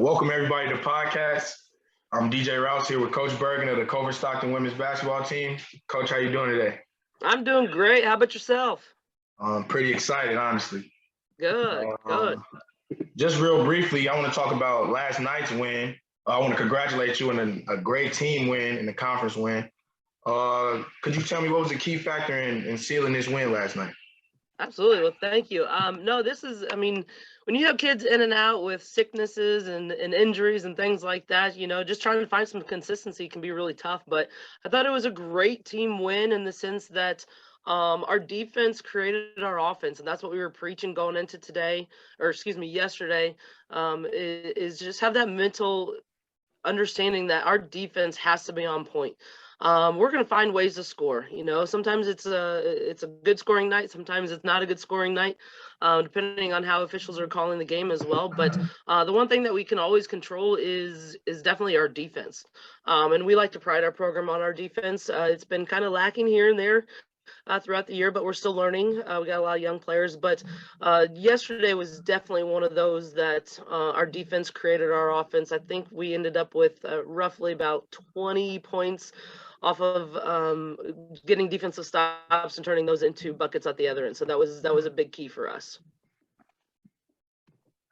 Welcome everybody to PodCats. I'm DJ Rouse here with Coach Burgin of the Covert Stockton women's basketball team. Coach, how you doing today? I'm doing great. How about yourself? I'm pretty excited, honestly. Good. Just real briefly, I want to talk about last night's win. I want to congratulate you on a great team win and the conference win. Could you tell me what was the key factor in sealing this win last night? Absolutely. Well, thank you. No, this is, when you have kids in and out with sicknesses and injuries and things like that, just trying to find some consistency can be really tough. But I thought it was a great team win in the sense that our defense created our offense, and that's what we were preaching going into yesterday, is just have that mental understanding that our defense has to be on point. We're going to find ways to score. Sometimes it's a good scoring night. Sometimes it's not a good scoring night, depending on how officials are calling the game as well. But the one thing that we can always control is definitely our defense. And we like to pride our program on our defense. It's been kind of lacking here and there throughout the year, but we're still learning. We got a lot of young players, but yesterday was definitely one of those that our defense created our offense. I think we ended up with roughly about 20 points off of getting defensive stops and turning those into buckets at the other end. So that was a big key for us.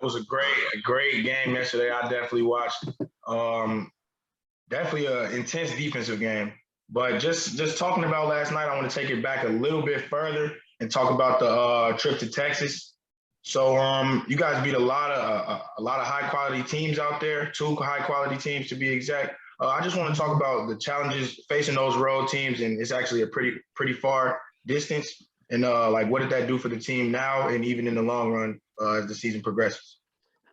It was a great game yesterday. I definitely watched. Definitely an intense defensive game. But just talking about last night, I want to take it back a little bit further and talk about the trip to Texas. So you guys beat a lot of high quality teams out there, 2 high quality teams to be exact. I just want to talk about the challenges facing those road teams, and it's actually a pretty far distance. And what did that do for the team now and even in the long run as the season progresses?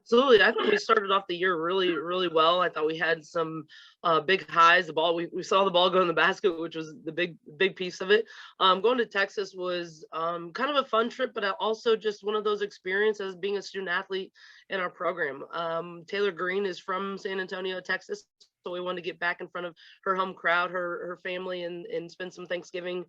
Absolutely. I thought we started off the year really, really well. I thought we had some big highs. The ball, we saw the ball go in the basket, which was the big piece of it. Going to Texas was kind of a fun trip, but also just one of those experiences being a student athlete in our program. Taylor Green is from San Antonio, Texas. So we wanted to get back in front of her home crowd, her family, and spend some Thanksgiving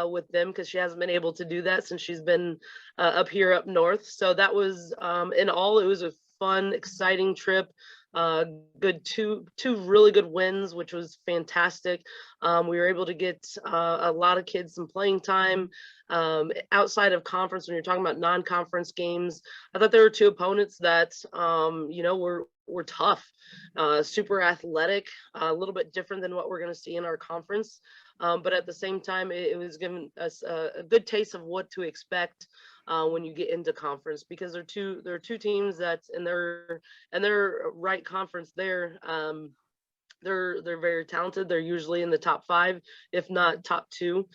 with them because she hasn't been able to do that since she's been up north. So that was, in all, it was a fun, exciting trip. Good two really good wins, which was fantastic. We were able to get a lot of kids some playing time outside of conference. When you're talking about non-conference games, I thought there were 2 opponents that were tough, super athletic, a little bit different than what we're going to see in our conference. But at the same time, it was giving us a good taste of what to expect when you get into conference, because there are two teams that in their right conference there. They're very talented. They're usually in the top 5, if not top 2.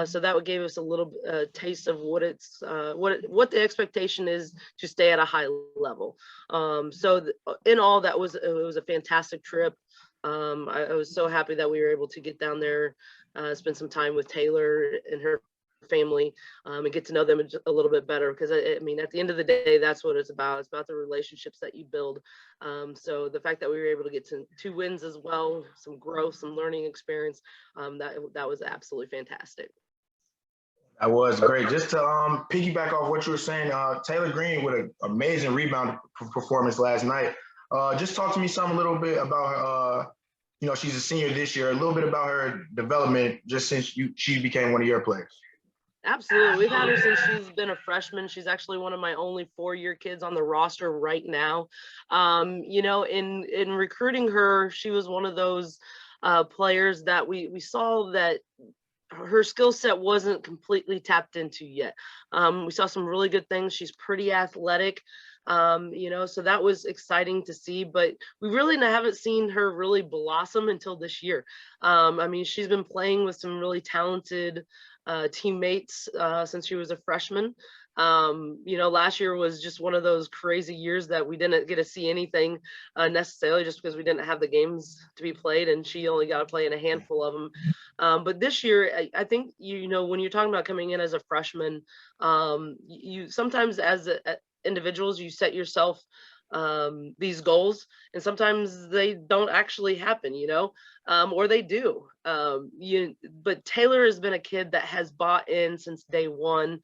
So that gave us a little taste of what what the expectation is to stay at a high level. In all, it was a fantastic trip. I was so happy that we were able to get down there, spend some time with Taylor and her family, and get to know them a little bit better, because I mean, at the end of the day, that's what it's about. It's about the relationships that you build. So the fact that we were able to get to 2 wins as well, some growth, some learning experience, that was absolutely fantastic. That was great. Just to piggyback off what you were saying, Taylor Green with an amazing rebound performance last night. Just talk to me a little bit about her. She's a senior this year. A little bit about her development just since she became one of your players. Absolutely. We've had her since she's been a freshman. She's actually one of my only 4-year kids on the roster right now. In recruiting her, she was one of those players that we saw that her skill set wasn't completely tapped into yet. We saw some really good things. She's pretty athletic. So that was exciting to see, but we really haven't seen her really blossom until this year. She's been playing with some really talented teammates since she was a freshman. Last year was just one of those crazy years that we didn't get to see anything necessarily, just because we didn't have the games to be played, and she only got to play in a handful of them. But this year, I think, when you're talking about coming in as a freshman, you sometimes as individuals, you set yourself these goals, and sometimes they don't actually happen, or they do. But Taylor has been a kid that has bought in since day one.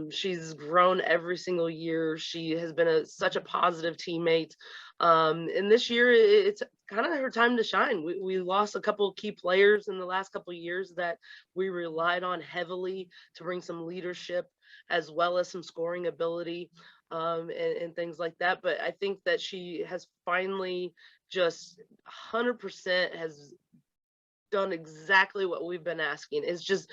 She's grown every single year. She has been such a positive teammate. And this year, it's kind of her time to shine. We lost a couple of key players in the last couple of years that we relied on heavily to bring some leadership as well as some scoring ability, and things like that. But I think that she has finally just 100% has done exactly what we've been asking, is just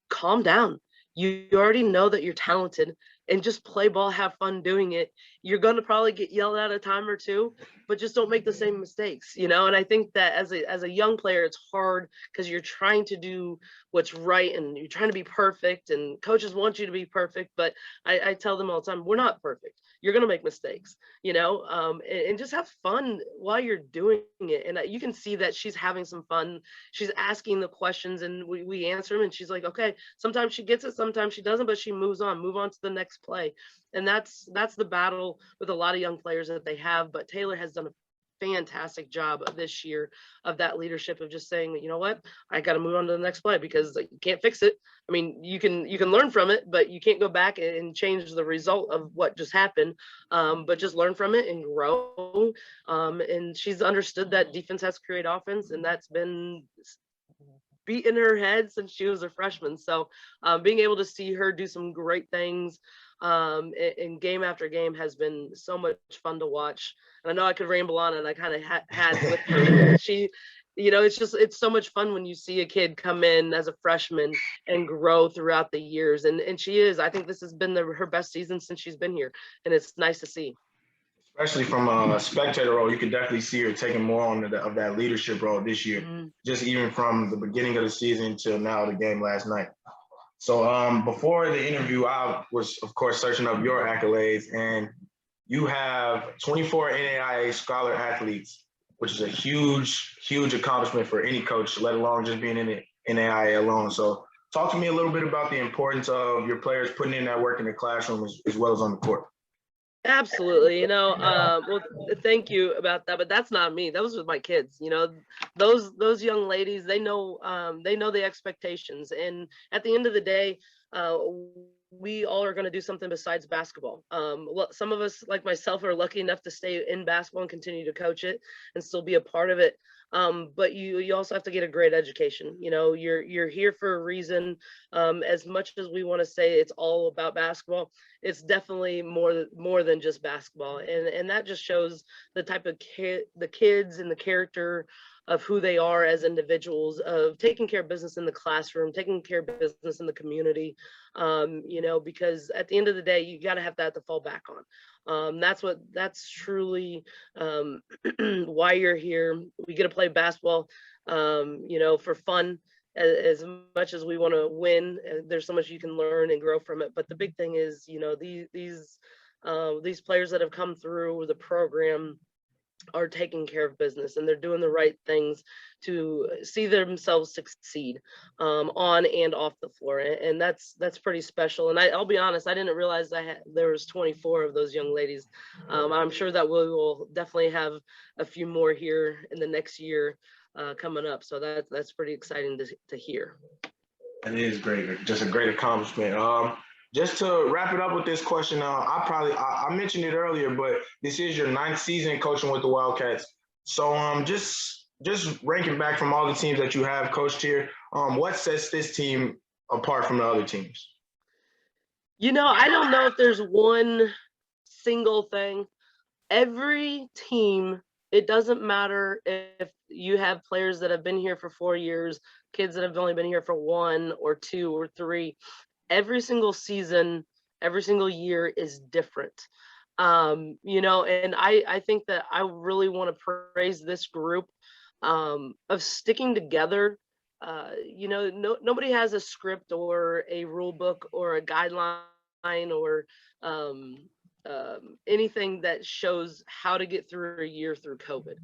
calm down. You already know that you're talented, and just play ball, have fun doing it. You're going to probably get yelled at a time or two, but just don't make the same mistakes, And I think that as a young player, it's hard because you're trying to do what's right and you're trying to be perfect, and coaches want you to be perfect. But I tell them all the time, we're not perfect. You're going to make mistakes, and just have fun while you're doing it. And you can see that she's having some fun. She's asking the questions and we answer them, and she's like, okay, sometimes she gets it, sometimes she doesn't, but she move on to the next play. And that's the battle with a lot of young players that they have. But Taylor has done a fantastic job this year of that leadership, of just saying, you know what, I got to move on to the next play, because you can't fix it. I mean, you can learn from it, but you can't go back and change the result of what just happened. But just learn from it and grow. And she's understood that defense has to create offense, and that's been beat in her head since she was a freshman. So being able to see her do some great things in game after game has been so much fun to watch. And I know I could ramble on, and I kind of had with her. She, it's so much fun when you see a kid come in as a freshman and grow throughout the years. And she is. I think this has been her best season since she's been here, and it's nice to see. Especially from a spectator role, you could definitely see her taking more on of that leadership role this year, just even from the beginning of the season till now, the game last night. So before the interview, I was, of course, searching up your accolades, and you have 24 NAIA scholar athletes, which is a huge, huge accomplishment for any coach, let alone just being in the NAIA alone. So talk to me a little bit about the importance of your players putting in that work in the classroom as well as on the court. Absolutely. Well, thank you about that, but that's not me. Those are my kids. Those young ladies, they know the expectations. And at the end of the day, we all are going to do something besides basketball. Some of us, like myself, are lucky enough to stay in basketball and continue to coach it and still be a part of it. But you also have to get a great education. You're here for a reason. As much as we want to say it's all about basketball, it's definitely more than just basketball. And that just shows the type of the kids and the character of who they are as individuals, of taking care of business in the classroom, taking care of business in the community, because at the end of the day, you got to have that to fall back on. That's truly why you're here. We get to play basketball, for fun. As much as we want to win, there's so much you can learn and grow from it. But the big thing is, these players that have come through the program are taking care of business, and they're doing the right things to see themselves succeed on and off the floor. And that's pretty special. And I'll be honest, I didn't realize there was 24 of those young ladies. I'm sure that we will definitely have a few more here in the next year coming up. So that's pretty exciting to hear. It is great. Just a great accomplishment. Just to wrap it up with this question, I mentioned it earlier, but this is your 9th season coaching with the Wildcats. So just ranking back from all the teams that you have coached here, what sets this team apart from the other teams? I don't know if there's one single thing. Every team, it doesn't matter if you have players that have been here for 4 years, kids that have only been here for 1 or 2 or 3. Every single season, every single year is different. And I think that I really want to praise this group of sticking together. Nobody has a script or a rule book or a guideline or anything that shows how to get through a year through COVID.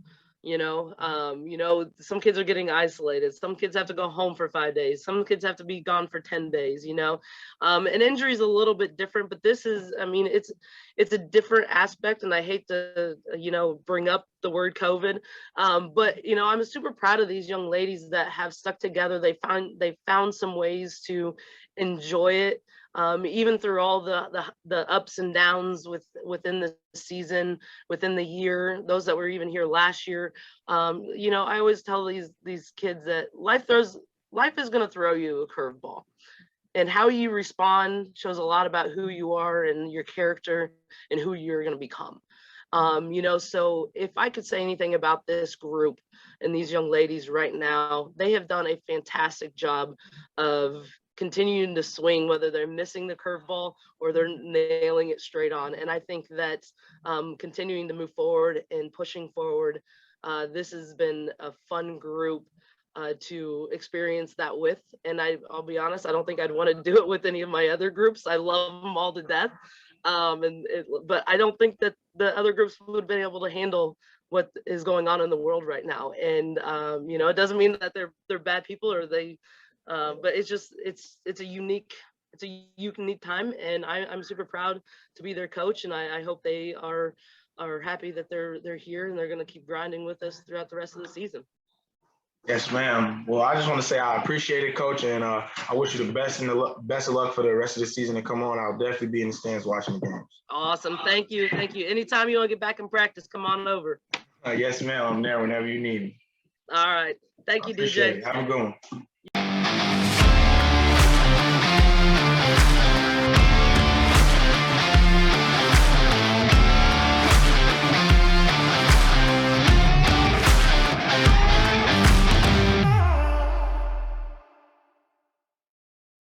Some kids are getting isolated. Some kids have to go home for 5 days. Some kids have to be gone for 10 days, and injury is a little bit different, but this is, it's a different aspect. And I hate to, bring up the word COVID. But, I'm super proud of these young ladies that have stuck together. They found some ways to enjoy it. Even through all the ups and downs within the season, within the year, those that were even here last year. I always tell these kids that life is going to throw you a curveball, and how you respond shows a lot about who you are and your character and who you're going to become. So if I could say anything about this group and these young ladies right now, they have done a fantastic job of continuing to swing, whether they're missing the curveball or they're nailing it straight on. And I think that continuing to move forward and pushing forward, this has been a fun group to experience that with. And I'll be honest, I don't think I'd want to do it with any of my other groups. I love them all to death. But I don't think that the other groups would have been able to handle what is going on in the world right now. And it doesn't mean that they're bad people or but it's a unique time, and I'm super proud to be their coach, and I hope they are happy that they're here and they're going to keep grinding with us throughout the rest of the season. Yes, ma'am. Well, I just want to say I appreciate it, Coach, and I wish you the best best of luck for the rest of the season. And come on, I'll definitely be in the stands watching the games. Awesome. Thank you. Anytime you want to get back in practice, come on over. Yes, ma'am. I'm there whenever you need me. All right. Thank you, DJ. Have a good one.